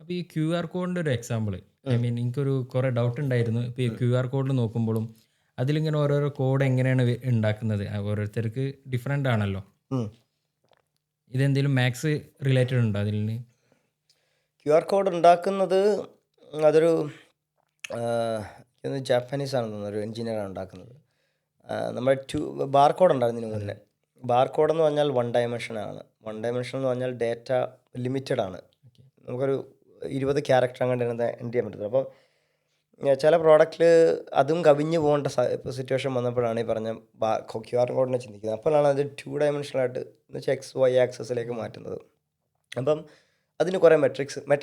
അപ്പോൾ ഈ Q R കോഡിൻ്റെ ഒരു എക്സാമ്പിൾ, ഐ മീൻ എനിക്കൊരു കുറേ ഡൗട്ട് ഉണ്ടായിരുന്നു. ഇപ്പോൾ ഈ ക്യു ആർ കോഡിൽ നോക്കുമ്പോഴും അതിലിങ്ങനെ ഓരോരോ കോഡ് എങ്ങനെയാണ് ഉണ്ടാക്കുന്നത്, ഓരോരുത്തർക്ക് ഡിഫറെൻ്റ് ആണല്ലോ. ഇതെന്തെങ്കിലും മാത്സ് റിലേറ്റഡ് ഉണ്ടോ അതിൽ? ക്യു ആർ കോഡ് ഉണ്ടാക്കുന്നത് അതൊരു ജാപ്പനീസ് ആണെന്ന് തോന്നുന്നു, ഒരു എഞ്ചിനീയറാണ് ഉണ്ടാക്കുന്നത്. നമ്മൾ ബാർ കോഡ് ഉണ്ടായിരുന്നു ഇതിന് മുന്നേ. ബാർ കോഡ് എന്ന് പറഞ്ഞാൽ വൺ ഡയമെൻഷനാണ്. വൺ ഡയമെൻഷൻ എന്ന് പറഞ്ഞാൽ ഡേറ്റ ലിമിറ്റഡ് ആണ്. നമുക്കൊരു 20 ക്യാരക്ടർ അങ്ങനെ എൻ്റ് ചെയ്യാൻ പറ്റത്തുള്ളൂ. അപ്പോൾ ചില പ്രോഡക്റ്റിൽ അതും കവിഞ്ഞ് പോകേണ്ട സിറ്റുവേഷൻ വന്നപ്പോഴാണ് ഈ പറഞ്ഞ ക്യു ആർ കോഡിനെ ചിന്തിക്കുന്നത്. അപ്പോഴാണ് അത് 2 ഡയമെൻഷനായിട്ട് എന്ന് വെച്ചാൽ XY ആക്സസിലേക്ക് മാറ്റുന്നത്. അപ്പം അതിന് കുറേ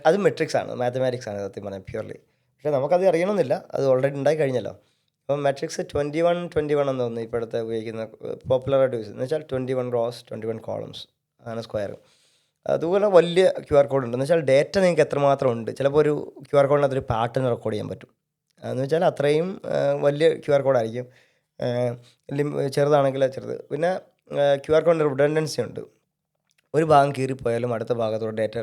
അത് മെട്രിക്സ് ആണ്, മാത്തമാറ്റിക്സ് ആണ് സത്യം പറഞ്ഞാൽ പ്യൂർലി. പക്ഷേ നമുക്കത് അറിയണമെന്നില്ല, അത് ഓൾറെഡി ഉണ്ടായി കഴിഞ്ഞല്ലോ. അപ്പം മെട്രിക്സ് 21 എന്ന് തോന്നുന്നു ഇപ്പോഴത്തെ ഉപയോഗിക്കുന്ന പോപ്പുലറായിട്ട് യൂസ് എന്ന് വെച്ചാൽ 21 റോസ് 21 കോളംസ് അങ്ങനെ സ്ക്വയർ. അതുപോലെ വലിയ ക്യു ആർ കോഡ് ഉണ്ട്. എന്ന് വെച്ചാൽ ഡേറ്റ നിങ്ങൾക്ക് എത്രമാത്രം ഉണ്ട്. ചിലപ്പോൾ ഒരു ക്യു ആർ കോഡിനകത്ത് ഒരു പാറ്റേൺ റെക്കോർഡ് ചെയ്യാൻ പറ്റും. എന്ന് വെച്ചാൽ അത്രയും വലിയ ക്യു ആർ കോഡായിരിക്കും. ചെറുതാണെങ്കിൽ ചെറുത്. പിന്നെ ക്യു ആർ കോഡിൻ്റെ റിഡൻഡൻസി ഉണ്ട്. ഒരു ഭാഗം കീറിപ്പോയാലും അടുത്ത ഭാഗത്തോടെ ഡേറ്റ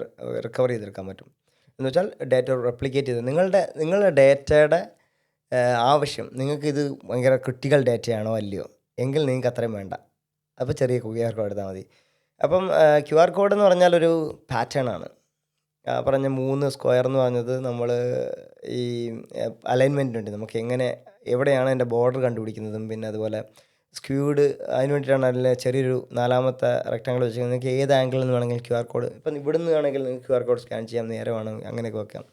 റിക്കവർ ചെയ്തെടുക്കാൻ പറ്റും. എന്ന് വെച്ചാൽ ഡേറ്റ റെപ്ലിക്കേറ്റ് ചെയ്ത് നിങ്ങളുടെ ഡേറ്റയുടെ ആവശ്യം, നിങ്ങൾക്കിത് ഭയങ്കര ക്രിട്ടിക്കൽ ഡേറ്റയാണോ അല്ലയോ എങ്കിൽ നിങ്ങൾക്ക് അത്രയും വേണ്ട. അപ്പോൾ ചെറിയ ക്യു ആർ കോഡ് എടുത്താൽ മതി. അപ്പം ക്യു ആർ കോഡ് എന്ന് പറഞ്ഞാൽ ഒരു പാറ്റേൺ ആണ്. പറഞ്ഞ 3 സ്ക്വയർ എന്ന് പറഞ്ഞത് നമ്മൾ ഈ അലൈൻമെൻറ്റ് ഉണ്ട്, നമുക്ക് എവിടെയാണ് അതിൻ്റെ ബോർഡർ കണ്ടുപിടിക്കുന്നതും പിന്നെ അതുപോലെ സ്ക്യൂഡ് അതിന് വേണ്ടിയിട്ടാണ്. അതിൽ ചെറിയൊരു 4ാമത്തെ റെക്ടാങ്കിൾ വെച്ച് നിങ്ങൾക്ക് ഏത് ആംഗിളിൽ നിന്ന് വേണമെങ്കിൽ ക്യു ആർ കോഡ്, ഇപ്പം ഇവിടുന്ന് വേണമെങ്കിൽ നിങ്ങൾക്ക് ക്യു ആർ കോഡ് സ്കാൻ ചെയ്യാം, നേരെ വേണമെങ്കിൽ അങ്ങനെയൊക്കെ വെക്കാം.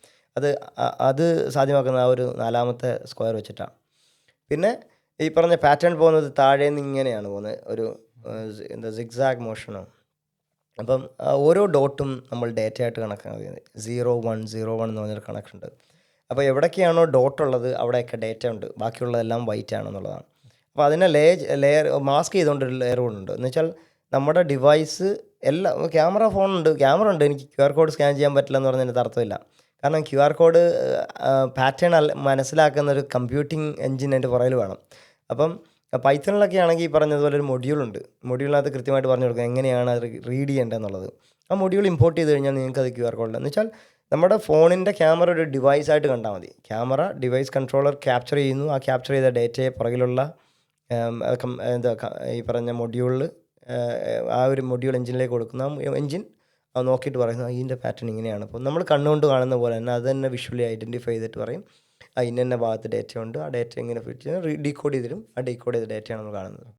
അത് സാധ്യമാക്കുന്ന ആ ഒരു 4ാമത്തെ സ്ക്വയർ വെച്ചിട്ടാണ്. പിന്നെ ഈ പറഞ്ഞ പാറ്റേൺ പോകുന്നത് താഴേന്ന് ഇങ്ങനെയാണ് പോകുന്നത്, ഒരു സിഗ്സാഗ് മോഷനോ. അപ്പം ഓരോ ഡോട്ടും നമ്മൾ ഡേറ്റയായിട്ട് കണക്കാക്കുന്നത് 0 1 0 1 എന്ന് പറഞ്ഞൊരു കണക്ഷൻ ഉണ്ട്. അപ്പോൾ എവിടേക്കാണോ ഡോട്ടുള്ളത് അവിടെയൊക്കെ ഡേറ്റ ഉണ്ട്, ബാക്കിയുള്ളതെല്ലാം വൈറ്റ് ആണെന്നുള്ളതാണ്. അപ്പോൾ അതിനെ ലെയർ മാസ്ക് ചെയ്തുകൊണ്ടൊരു ലെയർ കൊണ്ടുണ്ട്. എന്ന് വെച്ചാൽ നമ്മുടെ ഡിവൈസ് ക്യാമറ ഉണ്ട്, എനിക്ക് ക്യു ആർ കോഡ് സ്കാൻ ചെയ്യാൻ പറ്റില്ല എന്ന് പറഞ്ഞതിൻ്റെ അർത്ഥമില്ല. കാരണം ക്യു ആർ കോഡ് പാറ്റേൺ മനസ്സിലാക്കുന്ന ഒരു കമ്പ്യൂട്ടിംഗ് എഞ്ചിൻ അതിൻ്റെ പുറകിൽ വേണം. അപ്പം പൈത്തണിലൊക്കെ ആണെങ്കിൽ ഈ പറഞ്ഞതുപോലെ ഒരു മൊഡ്യൂളുണ്ട്. മൊഡ്യൂളിനകത്ത് കൃത്യമായിട്ട് പറഞ്ഞു കൊടുക്കുക എങ്ങനെയാണ് അത് റീഡ് ചെയ്യേണ്ടതെന്നുള്ളത്. ആ മൊഡ്യൂൾ ഇമ്പോർട്ട് ചെയ്ത് കഴിഞ്ഞാൽ നിങ്ങൾക്ക് അത് ക്യു ആർ കോഡിൽ എന്ന് വെച്ചാൽ നമ്മുടെ ഫോണിൻ്റെ ക്യാമറ ഒരു ഡിവൈസായിട്ട് കണ്ടാൽ മതി. ക്യാമറ ഡിവൈസ് കൺട്രോളർ ക്യാപ്ചർ ചെയ്യുന്നു. ആ ക്യാപ്ചർ ചെയ്ത ഡേറ്റയെ പുറകിലുള്ള ഈ പറഞ്ഞ മൊഡ്യൂളിൽ ആ ഒരു മൊഡ്യൂൾ എഞ്ചിനിലേക്ക് കൊടുക്കുന്ന ആ എഞ്ചിൻ അത് നോക്കിയിട്ട് പറയുന്നു ഇതിൻ്റെ പാറ്റേൺ ഇങ്ങനെയാണ്. അപ്പോൾ നമ്മൾ കണ്ണുകൊണ്ട് കാണുന്ന പോലെ തന്നെ അത് തന്നെ വിഷ്വലി ഐഡൻറ്റിഫൈ ചെയ്തിട്ട് പറയും ഇന്ന ഭാഗത്ത് ഡേറ്റ ഉണ്ട്, ആ ഡേറ്റ ഇങ്ങനെ ഫിറ്റ് ചെയ്ത് ഡീകോഡ് ചെയ്തിരും. ആ ഡീകോഡ് ചെയ്ത ഡേറ്റയാണ് നമ്മൾ കാണുന്നത്.